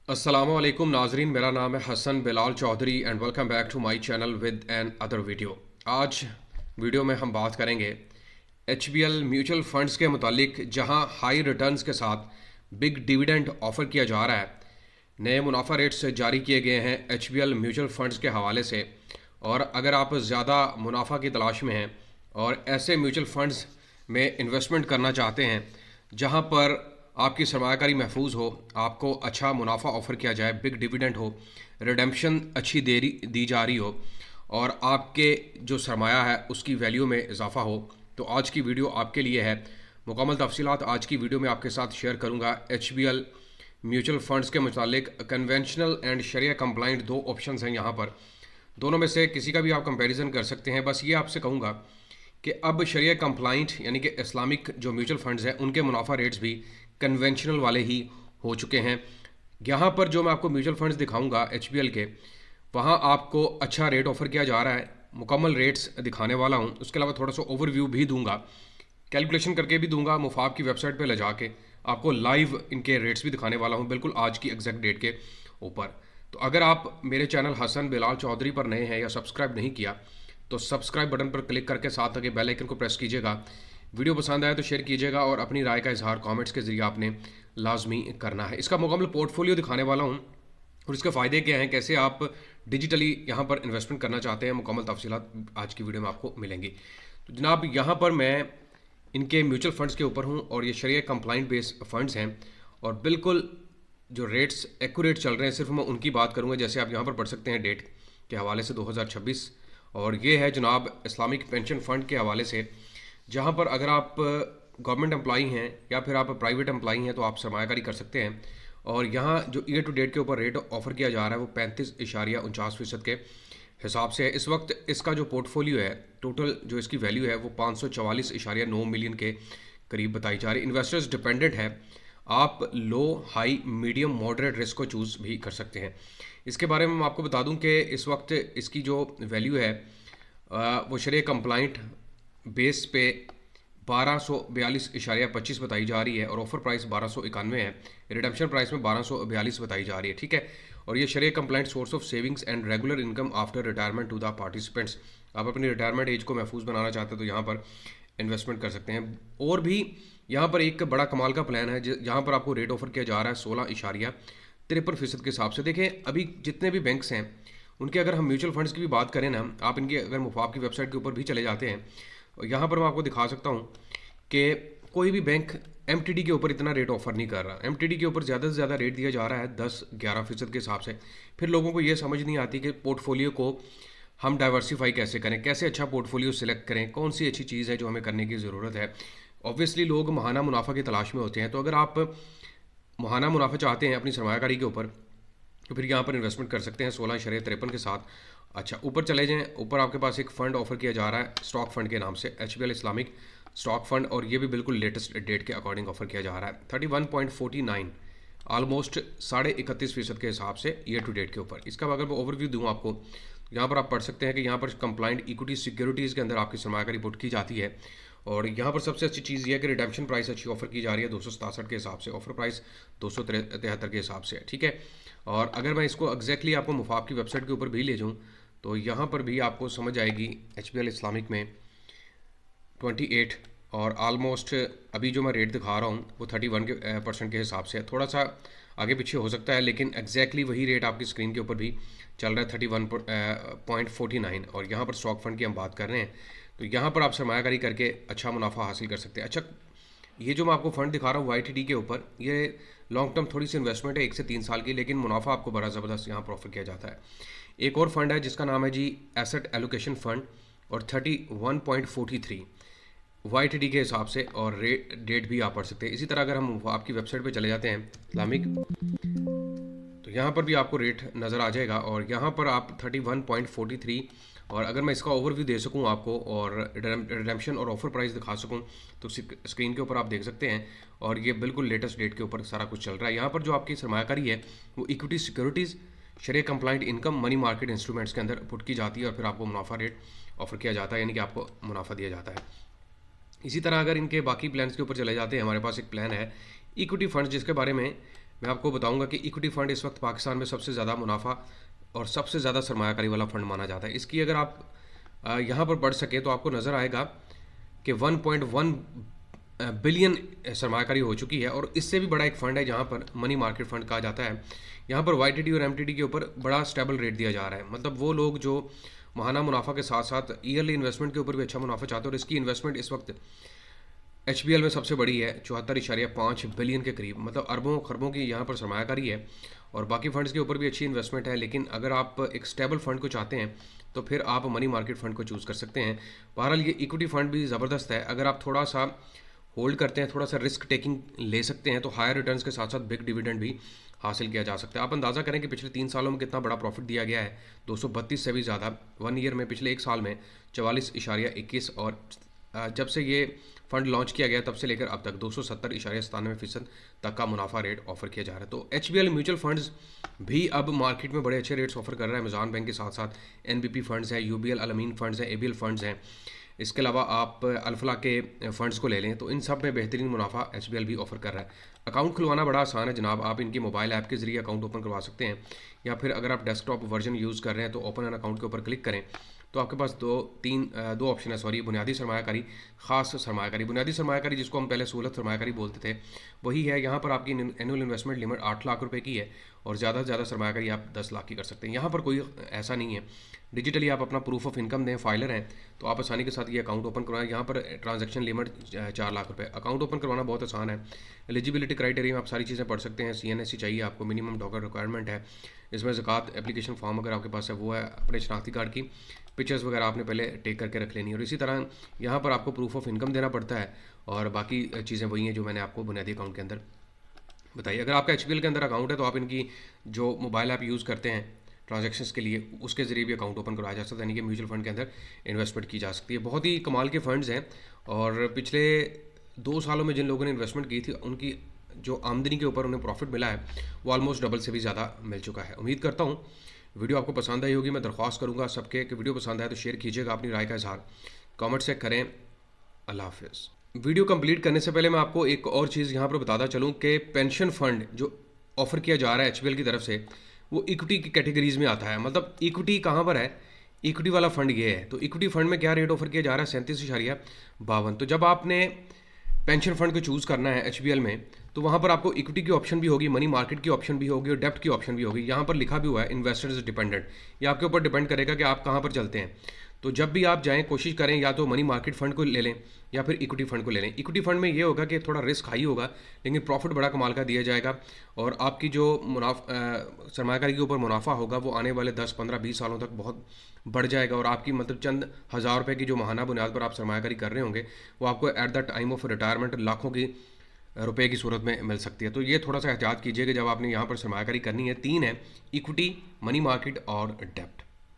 अस्सलामुअलैकुम नाजरीन, मेरा नाम है Hasan Bilal Chaudhary and welcome back to my channel with another video. आज वीडियो में हम बात करेंगे HBL म्यूचुअल फंड्स के मुतालिक, जहां हाई रिटर्न्स के साथ बिग डिविडेंड ऑफर किया जा रहा है। नए मुनाफा रेट्स जारी किए गए हैं HBL म्यूचुअल फंड्स के हवाले से। और अगर आप ज़्यादा मुनाफा की तलाश में हैं और ऐसे म्यूचुअल फंड्स में इन्वेस्टमेंट करना चाहते हैं जहां पर आपकी सरमायाकारी महफूज हो, आपको अच्छा मुनाफा ऑफर किया जाए, बिग डिविडेंड हो, रिडेम्पशन अच्छी देरी दी जा रही हो और आपके जो सरमाया है उसकी वैल्यू में इजाफा हो, तो आज की वीडियो आपके लिए है। मुकम्मल तफसीलात आज की वीडियो में आपके साथ शेयर करूंगा। HBL म्यूचुअल फंड्स के मुतालिक कन्वेंशनल एंड शरिया कंप्लाइंट दो ऑप्शंस हैं यहाँ पर। दोनों में से किसी का भी आप कंपैरिजन कर सकते हैं। बस ये आपसे कहूँगा कि अब शरिया कंप्लाइंट यानी कि इस्लामिक जो म्यूचुअल फंड्स हैं उनके मुनाफा रेट्स भी कन्वेंशनल वाले ही हो चुके हैं। यहाँ पर जो मैं आपको म्यूचुअल फंड्स दिखाऊंगा HBL के, वहाँ आपको अच्छा रेट ऑफर किया जा रहा है। मुकम्मल रेट्स दिखाने वाला हूँ, उसके अलावा थोड़ा सा ओवरव्यू भी दूंगा, कैलकुलेशन करके भी दूंगा। मुफाब की वेबसाइट पे ले जाके आपको लाइव इनके रेट्स भी दिखाने वाला हूँ, बिल्कुल आज की एग्जैक्ट डेट के ऊपर। तो अगर आप मेरे चैनल हसन बिलाल चौधरी पर नए हैं या सब्सक्राइब नहीं किया तो सब्सक्राइब बटन पर क्लिक करके साथ आगे बेल आइकन को प्रेस कीजिएगा। वीडियो पसंद आए तो शेयर कीजिएगा और अपनी राय का इजहार कमेंट्स के जरिए आपने लाजमी करना है। इसका मुकम्मल पोर्टफोलियो दिखाने वाला हूँ और इसके फ़ायदे क्या हैं, कैसे आप डिजिटली यहाँ पर इन्वेस्टमेंट करना चाहते हैं, मुकम्मल तफसीलात आज की वीडियो में आपको मिलेंगी। तो जनाब, यहाँ पर मैं इनके म्यूचुअल फंड्स के ऊपर हूँ और ये शरिया कंप्लाइंट बेस्ड फंड्स हैं और बिल्कुल जो रेट्स एक्यूरेट चल रहे हैं, सिर्फ मैं उनकी बात करूँगा। जैसे आप यहाँ पर पढ़ सकते हैं डेट के हवाले से 2026, और ये है जनाब इस्लामिक पेंशन फ़ंड के हवाले से, जहाँ पर अगर आप गवर्नमेंट एम्प्लॉई हैं या फिर आप प्राइवेट एम्प्लॉई हैं तो आप सरमायाकारी कर सकते हैं। और यहाँ जो ईयर टू डेट के ऊपर रेट ऑफर किया जा रहा है वो 35.49% के हिसाब से है। इस वक्त इसका जो पोर्टफोलियो है, टोटल जो इसकी वैल्यू है वो 544.9 मिलियन के करीब बताई जा रही है। इन्वेस्टर्स डिपेंडेंट है, आप लो, हाई, मीडियम, मॉडरेट रिस्क को चूज़ भी कर सकते हैं। इसके बारे में मैं आपको बता दूं कि इस वक्त इसकी जो वैल्यू है वो शरिया कंप्लाइंट बेस पे 1242.25 बताई जा रही है और ऑफर प्राइस 1291 है। रिडेम्पशन प्राइस में 1242 बताई जा रही है, ठीक है। और ये sharia compliant source of savings and regular income after retirement to the participants. आप अपनी रिटायरमेंट एज को महफूज बनाना चाहते हैं तो यहाँ पर इन्वेस्टमेंट कर सकते हैं। और भी यहाँ पर एक बड़ा कमाल का प्लान है जहाँ पर आपको रेट ऑफर किया जा रहा है 16.53% के हिसाब से। देखें, अभी जितने भी बैंक्स हैं उनके अगर हम म्यूचुअल फंड्स की भी बात करें ना, आप इनकी अगर मुफाब की वेबसाइट के ऊपर भी चले जाते हैं, यहाँ पर मैं आपको दिखा सकता हूँ कि कोई भी बैंक MTD के ऊपर इतना रेट ऑफर नहीं कर रहा। MTD के ऊपर ज़्यादा से ज़्यादा रेट दिया जा रहा है 10-11% के हिसाब से। फिर लोगों को ये समझ नहीं आती कि पोर्टफोलियो को हम डाइवर्सिफाई कैसे करें, कैसे अच्छा पोर्टफोलियो सिलेक्ट करें, कौन सी अच्छी चीज़ है जो हमें करने की ज़रूरत है। ऑब्वियसली लोग महाना मुनाफा की तलाश में होते हैं, तो अगर आप महाना मुनाफा चाहते हैं अपनी सरमायाकारी के ऊपर तो फिर यहाँ पर इन्वेस्टमेंट कर सकते हैं 16.53 के साथ। अच्छा, ऊपर चले जाएं, ऊपर आपके पास एक फ़ंड ऑफर किया जा रहा है स्टॉक फंड के नाम से, HBL इस्लामिक स्टॉक फंड, और ये भी बिल्कुल लेटेस्ट डेट के अकॉर्डिंग ऑफर किया जा रहा है 31.49, ऑलमोस्ट 31.5% के हिसाब से ईयर टू डेट के ऊपर। इसका अगर मैं ओवरव्यू दूँ आपको, यहाँ पर आप पढ़ सकते हैं कि यहाँ पर कंप्लाइंट इक्विटी सिक्योरिटीज़ के अंदर आपकी सरमायाकारी पुट की जाती है। और यहाँ पर सबसे अच्छी चीज़ ये है कि रिडेम्पशन प्राइस अच्छी ऑफर की जा रही है 267 के हिसाब से, ऑफर प्राइस 273 के हिसाब से, ठीक है। और अगर मैं इसको एग्जैक्टली आपको मुफाब की वेबसाइट के ऊपर भी ले जाऊँ तो यहाँ पर भी आपको समझ आएगी HBL इस्लामिक में 28, और ऑलमोस्ट अभी जो मैं रेट दिखा रहा हूँ वो 31% के हिसाब से है। थोड़ा सा आगे पीछे हो सकता है लेकिन एग्जैक्टली वही रेट आपकी स्क्रीन के ऊपर भी चल रहा है 31.49। और यहाँ पर स्टॉक फंड की हम बात कर रहे हैं तो यहाँ पर आप सरमायाकारी करके अच्छा मुनाफा हासिल कर सकते हैं। अच्छा, ये जो मैं आपको फंड दिखा रहा हूँ YTD के ऊपर, ये लॉन्ग टर्म थोड़ी सी इन्वेस्टमेंट है 1 से 3 साल की, लेकिन मुनाफा आपको बड़ा ज़बरदस्त यहाँ पर ऑफर किया जाता है। एक और फंड है जिसका नाम है जी एसेट एलोकेशन फंड, और 31.43 YTD के हिसाब से, और डेट भी आप पढ़ सकते हैं। इसी तरह अगर हम आपकी वेबसाइट पे चले जाते हैं इस्लामिक, तो यहाँ पर भी आपको रेट नज़र आ जाएगा और यहाँ पर आप 31.43, और अगर मैं इसका ओवरव्यू दे सकूँ आपको और रिडेम्पशन और ऑफर प्राइस दिखा सकूँ तो स्क्रीन के ऊपर आप देख सकते हैं। और ये बिल्कुल लेटेस्ट डेट के ऊपर सारा कुछ चल रहा है। यहाँ पर जो आपकी सरमायाकारी है वो equity securities, sharia compliant income, money market instruments के अंदर पुट की जाती है और फिर आपको मुनाफा रेट ऑफर किया जाता है, यानी कि आपको मुनाफा दिया जाता है। इसी तरह अगर इनके बाकी प्लान्स के ऊपर चले जाते हैं, हमारे पास एक प्लान है इक्विटी फंड जिसके बारे में मैं आपको बताऊंगा कि इक्विटी फंड इस वक्त पाकिस्तान में सबसे ज़्यादा मुनाफा और सबसे ज़्यादा सरमायाकारी वाला फंड माना जाता है। इसकी अगर आप यहाँ पर पढ़ सकें तो आपको नज़र आएगा कि 1.1 बिलियन सरमायाकारी हो चुकी है, और इससे भी बड़ा एक फ़ंड है जहाँ पर मनी मार्केट फ़ंड कहा जाता है। यहाँ पर YTD और MTD के ऊपर बड़ा स्टेबल रेट दिया जा रहा है। मतलब वो लोग जो माहाना मुनाफा के साथ साथ ईयरली इन्वेस्टमेंट के ऊपर भी अच्छा मुनाफा चाहते हैं, और इसकी इन्वेस्टमेंट इस वक्त HBL में सबसे बड़ी है 74.5 बिलियन के करीब। मतलब अरबों खरबों की यहाँ पर सरमायाकारी है, और बाकी फंड्स के ऊपर भी अच्छी इन्वेस्टमेंट है। लेकिन अगर आप एक स्टेबल फंड को चाहते हैं तो फिर आप मनी मार्केट फंड को चूज़ कर सकते हैं। बहरहाल ये इक्विटी फंड भी ज़बरदस्त है, अगर आप थोड़ा सा होल्ड करते हैं, थोड़ा सा रिस्क टेकिंग ले सकते हैं, तो हायर रिटर्न्स के साथ साथ बिग डिविडेंड भी हासिल किया जा सकता है। आप अंदाज़ा करें कि पिछले 3 सालों में कितना बड़ा प्रॉफिट दिया गया है, 232 से भी ज़्यादा 1 ईयर में। पिछले 1 साल में 44.21, और जब से ये फंड लॉन्च किया गया तब से लेकर अब तक 270.97% तक का मुनाफा रेट ऑफर किया जा रहा है। तो HBL म्यूचुअल फंड्स भी अब मार्केट में बड़े अच्छे रेट्स ऑफर कर रहा है। अमेज़न बैंक के साथ साथ NBP फंड्स हैं, UBL अलमीन फंड्स हैं, ABL फंड्स हैं। इसके अलावा आप अल्फला के फंड्स को ले लें तो इन सब में बेहतरीन मुनाफा HBL भी ऑफर कर रहा है। अकाउंट खुलवाना बड़ा आसान है जनाब, आप इनकी मोबाइल ऐप के ज़रिए अकाउंट ओपन करवा सकते हैं, या फिर अगर आप डेस्कटॉप वर्जन यूज़ कर रहे हैं तो ओपन एन अकाउंट के ऊपर क्लिक करें तो आपके पास दो ऑप्शन है, सॉरी, बुनियादी सरमायाकारी, ख़ास सरमायाकारी। बुनियादी सरमायाकारी जिसको हम पहले सहूलत सरमायाकारी बोलते थे वही है। यहाँ पर आपकी एनुअल इन्वेस्टमेंट लिमिट 8 लाख रुपए की है, और ज़्यादा से ज़्यादा सरमायाकारी आप 10 लाख की कर सकते हैं। यहाँ पर कोई ऐसा नहीं है, डिजिटली आप अपना प्रूफ ऑफ इनकम दें, फाइलर हैं तो आप आसानी के साथ ये अकाउंट ओपन करवाएं। यहाँ पर ट्रांजैक्शन लिमिट 4 लाख रुपए। अकाउंट ओपन करवाना बहुत आसान है। एलिजिबिलिटी क्राइटेरिया में आप सारी चीज़ें पढ़ सकते हैं। CNSE चाहिए आपको, मिनिमम डॉक्यूमेंट रिक्वायरमेंट है, इसमें ज़कात एप्लीकेशन फॉर्म अगर आपके पास है वो है, अपने शनाख्ती कार्ड की पिक्चर्स वगैरह आपने पहले टेक करके रख लेनी है, और इसी तरह यहाँ पर आपको प्रूफ ऑफ इनकम देना पड़ता है, और बाकी चीज़ें वही हैं जो मैंने आपको बुनियादी अकाउंट के अंदर बताइए। अगर आपका HBL के अंदर अकाउंट है तो आप इनकी जो मोबाइल ऐप यूज़ करते हैं ट्रांजैक्शंस के लिए, उसके ज़रिए भी अकाउंट ओपन करवाया जा सकता है, यानी कि म्यूचुअल फंड के अंदर इन्वेस्टमेंट की जा सकती है। बहुत ही कमाल के फंड्स हैं, और पिछले 2 सालों में जिन लोगों ने इन्वेस्टमेंट की थी उनकी जो आमदनी के ऊपर उन्हें प्रॉफिट मिला है वो ऑलमोस्ट डबल से भी ज़्यादा मिल चुका है। उम्मीद करता हूँ वीडियो आपको पसंद आई होगी। मैं दरख्वास्त करूँगा सबके कि वीडियो पसंद आए तो शेयर कीजिएगा, अपनी राय का इजहार कमेंट से करें। अल्लाह हाफिज़। वीडियो कंप्लीट करने से पहले मैं आपको एक और चीज़ यहाँ पर बताता चलूँ कि पेंशन फंड जो ऑफ़र किया जा रहा है HBL की तरफ से वो इक्विटी की कैटेगरीज में आता है। मतलब इक्विटी कहाँ पर है, इक्विटी वाला फंड ये है। तो इक्विटी फंड में क्या रेट ऑफर किया जा रहा है, 37.52। तो जब आपने पेंशन फंड को चूज़ करना है HBL में तो वहाँ पर आपको इक्विटी की ऑप्शन भी होगी, मनी मार्केट की ऑप्शन भी होगी, और डेप्ट की ऑप्शन भी होगी। यहाँ पर लिखा भी हुआ है इन्वेस्टर्स डिपेंडेंट। ये आपके ऊपर डिपेंड करेगा कि आप कहाँ पर चलते हैं। तो जब भी आप जाएं कोशिश करें या तो मनी मार्केट फंड को ले लें या फिर इक्विटी फंड को ले लें। इक्विटी फंड में ये होगा कि थोड़ा रिस्क हाई होगा लेकिन प्रॉफिट बड़ा कमाल का दिया जाएगा, और आपकी जो सरमायाकारी के ऊपर मुनाफा होगा वो आने वाले 10, 15, 20 सालों तक बहुत बढ़ जाएगा, और आपकी मतलब चंद हज़ार रुपये की जो माहाना बुनियाद पर आप सरमायाकारी कर रहे होंगे वो आपको at the time of retirement लाखों की रुपए की सूरत में मिल सकती है। तो ये थोड़ा सा एहतियात कीजिए कि जब आपने यहाँ पर सरमायाकारी करनी है। 3 है, इक्विटी, मनी मार्केट और डेप्ट।